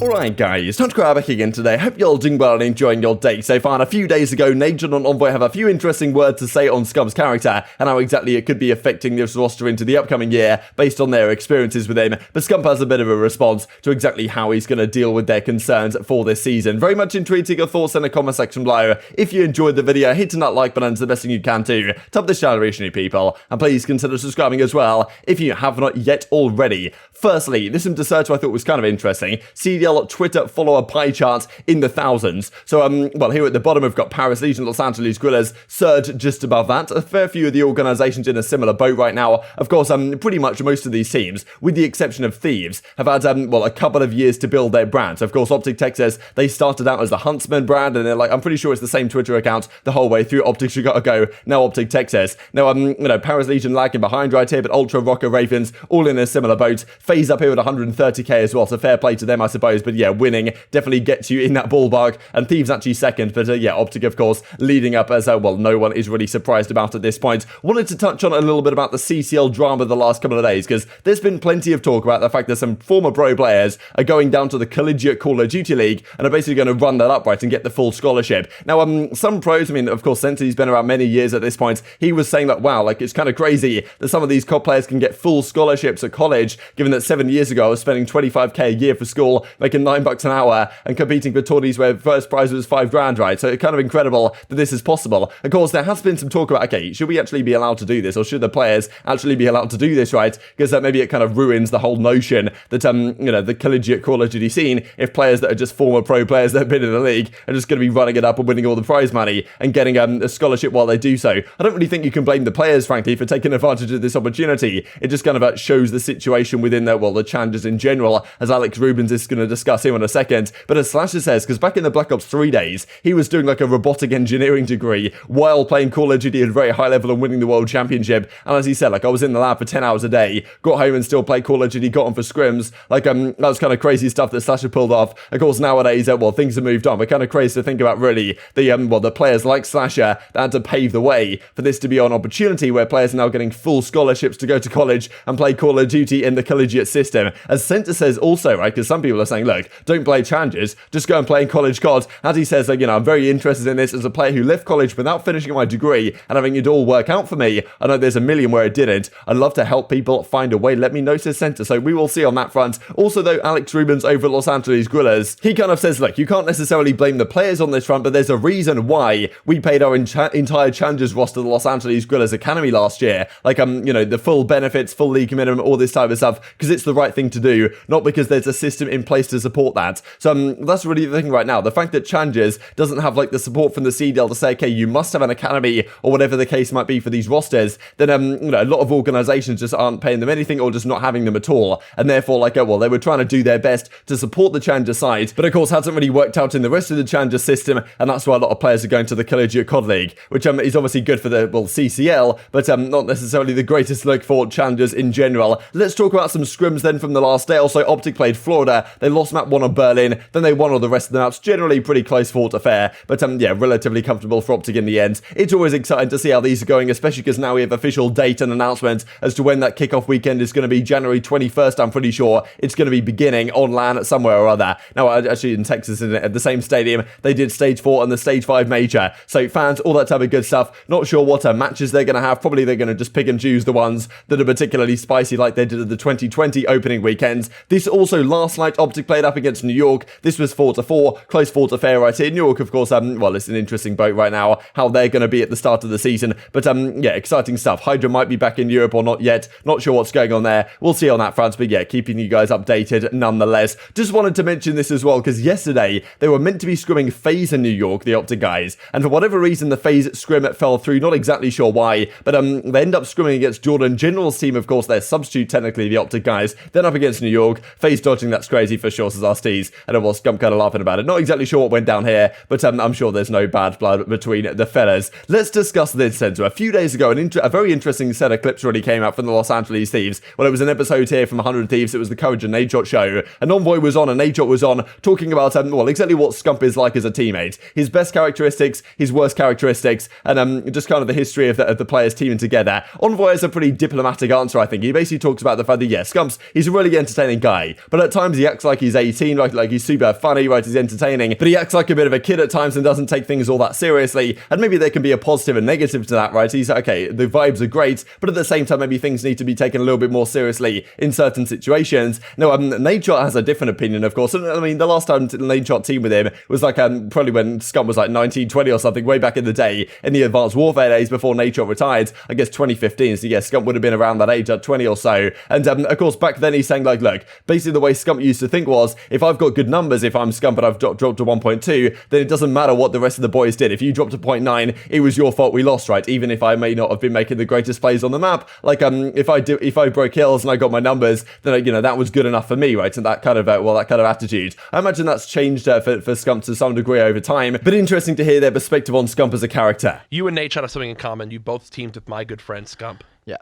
Alright guys, TacticalRab back again today. Hope you're all doing well and enjoying your day so far. And a few days ago, Nadeshot and Envoy have a few interesting words to say on Scump's character and how exactly it could be affecting this roster into the upcoming year based on their experiences with him. But Scump has a bit of a response to exactly how he's going to deal with their concerns for this season. Very much intrigued to your thoughts in the comment section below. If you enjoyed the video, hitting that like button is the best thing you can do. Top this channel recently, people. And please consider subscribing as well if you have not yet already. Firstly, this into search I thought was kind of interesting. CDL Twitter follower pie chart in the thousands. So, well, here at the bottom we've got Paris Legion, Los Angeles Guerrillas, Surge just above that. A fair few of the organizations in a similar boat right now. Of course, pretty much most of these teams, with the exception of Thieves, have had, well, a couple of years to build their brand. So, of course, OpTic says they started out as the Huntsman brand, and they're like, I'm pretty sure it's the same Twitter account the whole way through. OpTic should gotta go. Now OpTic says. Now, you know, Paris Legion lagging behind right here, but Ultra, Rokkr, Ravens, all in a similar boat. FaZe up here at 130k as well, so fair play to them, I suppose. But yeah, winning definitely gets you in that ballpark, and Thieves actually second, but yeah, OpTic of course leading up as well, no one is really surprised about at this point. Wanted to touch on a little bit about the CCL drama the last couple of days, because there's been plenty of talk about the fact that some former pro players are going down to the collegiate Call of Duty League and are basically going to run that upright and get the full scholarship. Now, some pros, I mean, of course, Sensi's been around many years at this point, he was saying that, wow, like, it's kind of crazy that some of these COD players can get full scholarships at college, given that 7 years ago I was spending 25k a year for school, making $9 an hour, and competing for tourneys where first prize was $5,000, right? So it's kind of incredible that this is possible. Of course, there has been some talk about, okay, should we actually be allowed to do this, or should the players actually be allowed to do this, right? Because maybe it kind of ruins the whole notion that, you know, the collegiate Call of Duty scene, if players that are just former pro players that have been in the league are just going to be running it up and winning all the prize money and getting a scholarship while they do so. I don't really think you can blame the players, frankly, for taking advantage of this opportunity. It just kind of shows the situation within the, well, the challenges in general, as Alex Rubens is going to discuss here in a second. But as Slasher says, because back in the Black Ops 3 days, he was doing like a robotic engineering degree while playing Call of Duty at a very high level and winning the world championship. And as he said, like, I was in the lab for 10 hours a day, got home and still played Call of Duty, got on for scrims. Like, that was kind of crazy stuff that Slasher pulled off. Of course, nowadays, well, things have moved on. But kind of crazy to think about, really, the, well, the players like Slasher that had to pave the way for this to be an opportunity where players are now getting full scholarships to go to college and play Call of Duty in the collegiate system. As Center says also, right, because some people are saying, look, don't play challenges, just go and play in college COD. As he says, like, you know, I'm very interested in this as a player who left college without finishing my degree and having it all work out for me. I know there's a million where it didn't. I'd love to help people find a way. Let me know, says Center. So we will see on that front. Also, though, Alex Rubens over at Los Angeles Guerrillas, he kind of says, look, you can't necessarily blame the players on this front, but there's a reason why we paid our entire challenges roster to the Los Angeles Guerrillas Academy last year. Like, you know, the full benefits, full league minimum, all this type of stuff, because it's the right thing to do, not because there's a system in place to support that. So that's really the thing right now. The fact that Challenges doesn't have like the support from the CDL to say, okay, you must have an academy or whatever the case might be for these rosters, then you know, a lot of organizations just aren't paying them anything or just not having them at all. And therefore, like, well, they were trying to do their best to support the Challenger side, but of course hasn't really worked out in the rest of the Challenger system, and that's why a lot of players are going to the collegiate COD League, which is obviously good for the, well, CCL, but not necessarily the greatest look for Challengers in general. Let's talk about some scrims then from the last day. Also, OpTic played Florida. They lost map 1 on Berlin, then they won all the rest of the maps. Generally pretty close fought affair, but yeah, relatively comfortable for OpTic in the end. It's always exciting to see how these are going, especially because now we have official date and announcement as to when that kickoff weekend is going to be. January 21st, I'm pretty sure it's going to be beginning on LAN somewhere or other. Now, actually in Texas, at the same stadium, they did Stage 4 and the Stage 5 major. So fans, all that type of good stuff. Not sure what matches they're going to have. Probably they're going to just pick and choose the ones that are particularly spicy like they did at the 2020 opening weekends. This also last night, OpTic played up against New York. This was 4-4, close fought affair right here. New York, of course, well, it's an interesting boat right now, how they're going to be at the start of the season. But yeah, exciting stuff. Hydra might be back in Europe or not yet. Not sure what's going on there. We'll see on that front, but yeah, keeping you guys updated nonetheless. Just wanted to mention this as well, because yesterday they were meant to be scrimming FaZe in New York, the OpTic guys, and for whatever reason the FaZe scrim fell through. Not exactly sure why, but they end up scrimming against Jordan General's team, of course, their substitute technically, the OpTic guys, then up against New York. FaZe dodging, that's crazy for sure, says Arcitys, and it was Scump kind of laughing about it. Not exactly sure what went down here, but I'm sure there's no bad blood between the fellas. Let's discuss this then. So a few days ago, a very interesting set of clips really came out from the Los Angeles Thieves. Well, it was an episode here from 100 Thieves. It was the Courage and Nadeshot show, and Envoy was on and Nadeshot was on talking about well, exactly what Scump is like as a teammate, his best characteristics, his worst characteristics, and just kind of the history of the players teaming together. Envoy has a pretty diplomatic answer, I think. He basically talks about the fact that, yeah, Scump's, he's a really entertaining guy, but at times he acts like he's he's 18, right? Like he's super funny, right? He's entertaining, but he acts like a bit of a kid at times and doesn't take things all that seriously. And maybe there can be a positive and negative to that, right? He's okay, the vibes are great, but at the same time, maybe things need to be taken a little bit more seriously in certain situations. No, Nadeshot has a different opinion, of course. And I mean, the last time Nadeshot teamed with him was like probably when Scump was like 19, 20 or something, way back in the day, in the Advanced Warfare days before Nadeshot retired. I guess 2015. So yeah, Scump would have been around that age at 20 or so. And of course, back then he's saying like, look, basically the way Scump used to think was, if I've got good numbers, if I'm Scump and I've dropped to 1.2, then it doesn't matter what the rest of the boys did. If you dropped to 0.9, it was your fault we lost, right? Even if I may not have been making the greatest plays on the map, like if I broke kills and I got my numbers, then that was good enough for me, right? And that kind of that kind of attitude. I imagine that's changed for Scump to some degree over time. But interesting to hear their perspective on Scump as a character. You and Nadeshot have something in common. You both teamed with my good friend Scump. Yeah.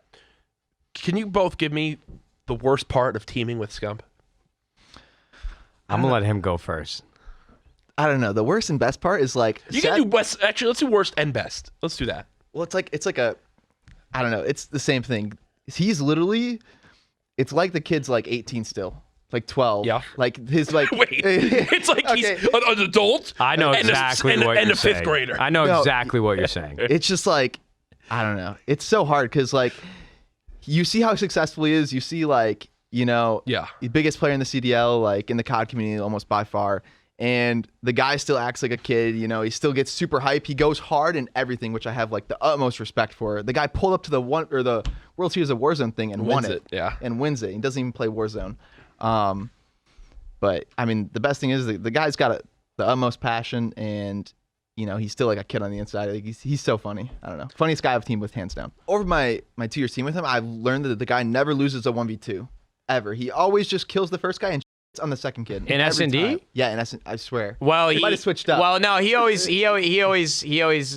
Can you both give me the worst part of teaming with Scump? I'm gonna let him go first. I don't know. The worst and best part is like you can do best. Actually, let's do worst and best. Let's do that. Well, it's like a, I don't know. It's the same thing. He's literally, it's like the kid's like 18 still, like 12. Yeah. Like his like. Wait, it's like he's an adult. I know exactly what you're saying. And a fifth grader. I know exactly what you're saying. It's just like, I don't know. It's so hard because like, you see how successful he is. You see like, the biggest player in the CDL, like in the COD community, almost by far. And the guy still acts like a kid, he still gets super hype. He goes hard in everything, which I have like the utmost respect for. The guy pulled up to the World Series of Warzone thing and won it. Yeah. And wins it. He doesn't even play Warzone. But I mean, the best thing is the guy's got the utmost passion, and he's still like a kid on the inside. Like, he's so funny. I don't know. Funniest guy I've teamed with, hands down. Over my 2 years team with him, I've learned that the guy never loses a 1v2 ever. He always just kills the first guy and on the second kid. In S&D? Yeah, in S&D, I swear. Well, he might have switched up. Well, no, he always,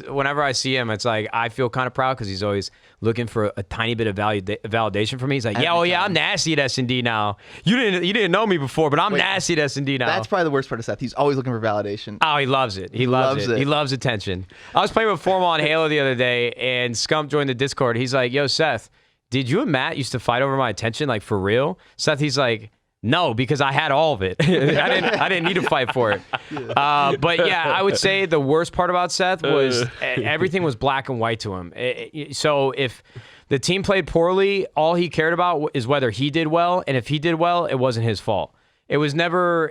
whenever I see him, it's like, I feel kind of proud because he's always looking for a tiny bit of validation from me. He's like, I'm nasty at S&D now. You didn't know me before, but I'm nasty at S&D now. That's probably the worst part of Seth. He's always looking for validation. Oh, he loves it. He loves it. He loves attention. I was playing with Formal on Halo the other day, and Scump joined the Discord. He's like, yo, Seth, did you and Matt used to fight over my attention, like for real? Seth, he's like, no, because I had all of it. I didn't need to fight for it. But yeah, I would say the worst part about Seth was everything was black and white to him. So if the team played poorly, all he cared about is whether he did well, and if he did well, it wasn't his fault. It was never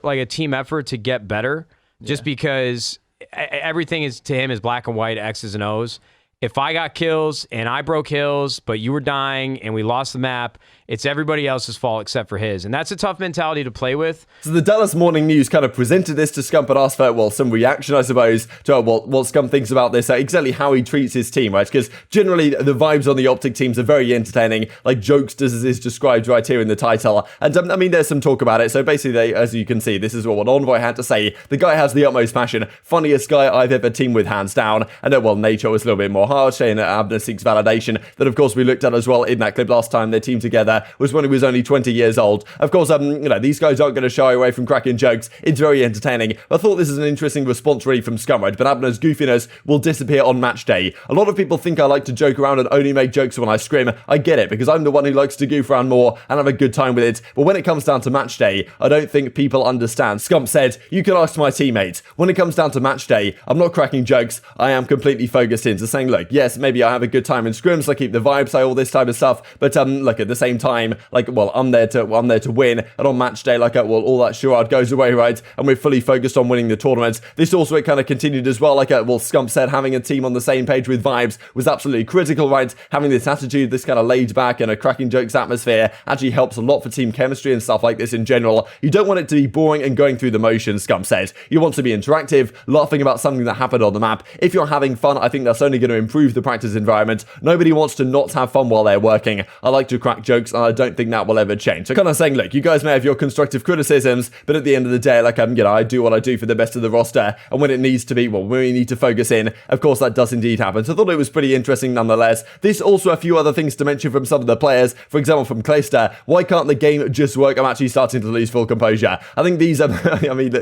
like a team effort to get better, just because everything is to him is black and white, X's and O's. If I got kills and I broke hills, but you were dying and we lost the map, it's everybody else's fault except for his. And that's a tough mentality to play with. So the Dallas Morning News kind of presented this to Scump and asked for, some reaction, I suppose, to what Scump thinks about this, exactly how he treats his team, right? Because generally the vibes on the OpTic teams are very entertaining, like jokesters as is described right here in the title. And I mean, there's some talk about it. So basically, as you can see, this is what Envoy had to say. The guy has the utmost passion, funniest guy I've ever teamed with, hands down. And then, Nadeshot was a little bit more harsh, saying that aBeZy seeks validation. That, of course, we looked at as well in that clip last time they teamed together was when he was only 20 years old. Of course, these guys aren't going to shy away from cracking jokes. It's very entertaining. I thought this is an interesting response really from Scump, right? But aBeZy's goofiness will disappear on match day. A lot of people think I like to joke around and only make jokes when I scrim. I get it, because I'm the one who likes to goof around more and have a good time with it. But when it comes down to match day, I don't think people understand. Scump said, you can ask my teammates. When it comes down to match day, I'm not cracking jokes. I am completely focused into saying, look, yes, maybe I have a good time in scrims, I keep the vibes, all this type of stuff. But look, at the same time, I'm there to win, and on match day, all that charade goes away, right? And we're fully focused on winning the tournament. This also, it kind of continued as well, Scump said having a team on the same page with vibes was absolutely critical, right? Having this attitude, this kind of laid back and a cracking jokes atmosphere actually helps a lot for team chemistry and stuff like this in general. You don't want it to be boring and going through the motions, Scump said. You want to be interactive, laughing about something that happened on the map. If you're having fun, I think that's only going to improve the practice environment. Nobody wants to not have fun while they're working. I like to crack jokes, and I don't think that will ever change. So kind of saying, look, you guys may have your constructive criticisms, but at the end of the day, I do what I do for the best of the roster, and when it needs to be, when we need to focus in, of course, that does indeed happen. So I thought it was pretty interesting nonetheless. There's also a few other things to mention from some of the players. For example, from Clayster, why can't the game just work? I'm actually starting to lose full composure. I think these,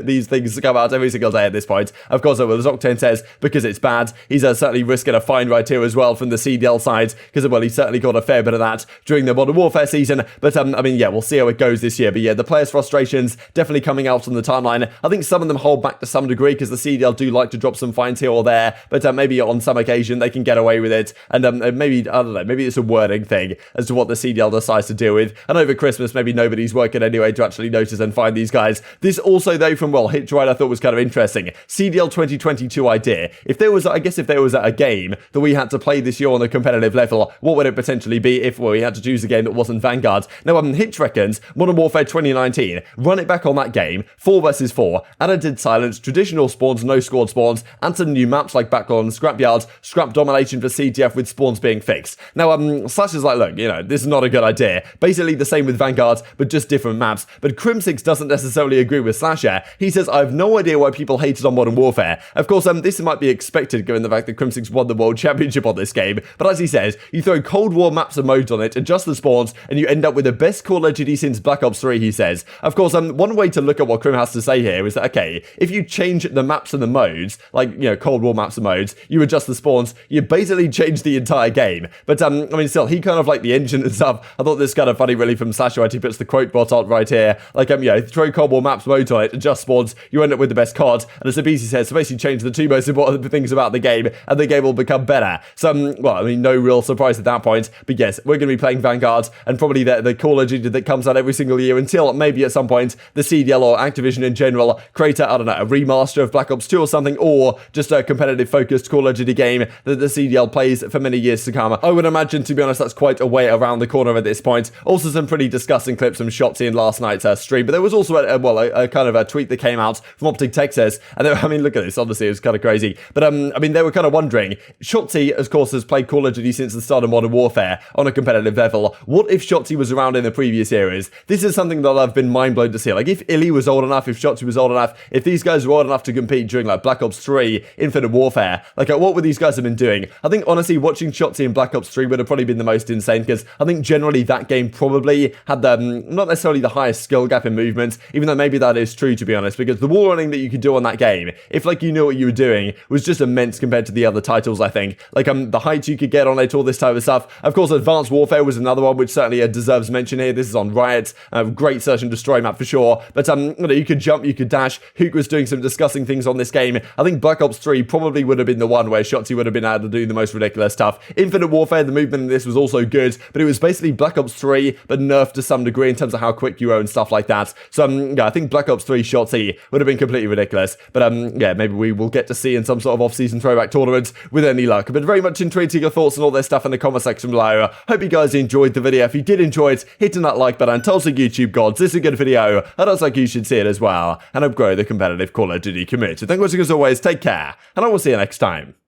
these things come out every single day at this point. Of course, as Octane says, because it's bad. He's certainly risking a fine right here as well from the CDL side, because, he certainly got a fair bit of that during the Modern Warfare Warfare season, but I mean, yeah, we'll see how it goes this year. But yeah, the players' frustrations definitely coming out on the timeline. I think some of them hold back to some degree because the CDL do like to drop some fines here or there, but maybe on some occasion they can get away with it. And maybe, I don't know, maybe it's a wording thing as to what the CDL decides to deal with. And over Christmas, maybe nobody's working anyway to actually notice and find these guys. This also, though, from, well, Hitchright, I thought was kind of interesting. CDL 2022 idea. If there was, I guess if there was a game that we had to play this year on a competitive level, what would it potentially be if we had to choose a game that wasn't Vanguard? Now, Hitch reckons Modern Warfare 2019, run it back on that game, 4 versus 4, added Dead Silence, traditional spawns, no squad spawns, and some new maps like Backlog and Scrapyards, Scrap Domination for CTF with spawns being fixed. Now, Slash is like, look, you know, this is not a good idea. Basically the same with Vanguard, but just different maps. But Crimsix doesn't necessarily agree with Slasher. He says, I have no idea why people hated on Modern Warfare. Of course, this might be expected given the fact that Crimsix won the World Championship on this game, but as he says, you throw Cold War maps and modes on it, adjust the spawns, and you end up with the best core legendary since Black Ops 3, he says. Of course, one way to look at what Crim has to say here is that, okay, if you change the maps and the modes, like, you know, Cold War maps and modes, you adjust the spawns, you basically change the entire game. But, I mean, still, he kind of like the engine and stuff. I thought this kind of funny, really, from Slasher, right? He puts the quote bot on right here. Like, yeah, throw Cold War maps, modes on it, adjust spawns, you end up with the best COD. And as aBeZy says, so basically change the two most important things about the game, and the game will become better. So, well, I mean, no real surprise at that point. But yes, we're going to be playing Vanguard, and probably the core legendary that comes out every single year until maybe at some point the CDL or Activision in general create I don't know, a remaster of Black Ops 2 or something, or just a competitive focused core legendary game that the CDL plays for many years to come. I would imagine, to be honest, that's quite a way around the corner at this point. Also some pretty disgusting clips from Shotzi in last night's stream, but there was also a kind of a tweet that came out from OpTic Texas, and I mean, look at this, honestly, it was kind of crazy. But I mean, they were kind of wondering, Shotzi, of course, has played Call of Duty since the start of Modern Warfare on a competitive level. What if Shotzi was around in the previous eras? This is something that I've been mind blown to see. Like, if Illy was old enough, if Shotzi was old enough, if these guys were old enough to compete during like Black Ops 3, Infinite Warfare, like what would these guys have been doing? I think honestly watching Shotzi in Black Ops 3 would have probably been the most insane, because I think generally that game probably had the not necessarily the highest skill gap in movement, even though maybe that is true, to be honest, because the wall running that you could do on that game, if like you knew what you were doing, was just immense compared to the other titles. I think like the heights you could get on it, all this type of stuff. Of course, Advanced Warfare was another one which certainly deserves mention here. This is on Riot, great search and destroy map for sure, but you know, you could jump, you could dash. Huke was doing some disgusting things on this game. I think Black Ops 3 probably would have been the one where Shotzi would have been able to do the most ridiculous stuff. Infinite Warfare, the movement in this was also good, but it was basically Black Ops 3 but nerfed to some degree in terms of how quick you were and stuff like that. So yeah, I think Black Ops 3 Shotzi would have been completely ridiculous, but yeah, maybe we will get to see in some sort of off-season throwback tournaments with any luck. But very much intrigued to your thoughts and all this stuff in the comment section below. Hope you guys enjoyed the video. If you did enjoy it, hitting that like button, tell us the YouTube gods this is a good video, and us like you should see it as well, and help grow the competitive Call of Duty community. Thank you as always, take care, and I will see you next time.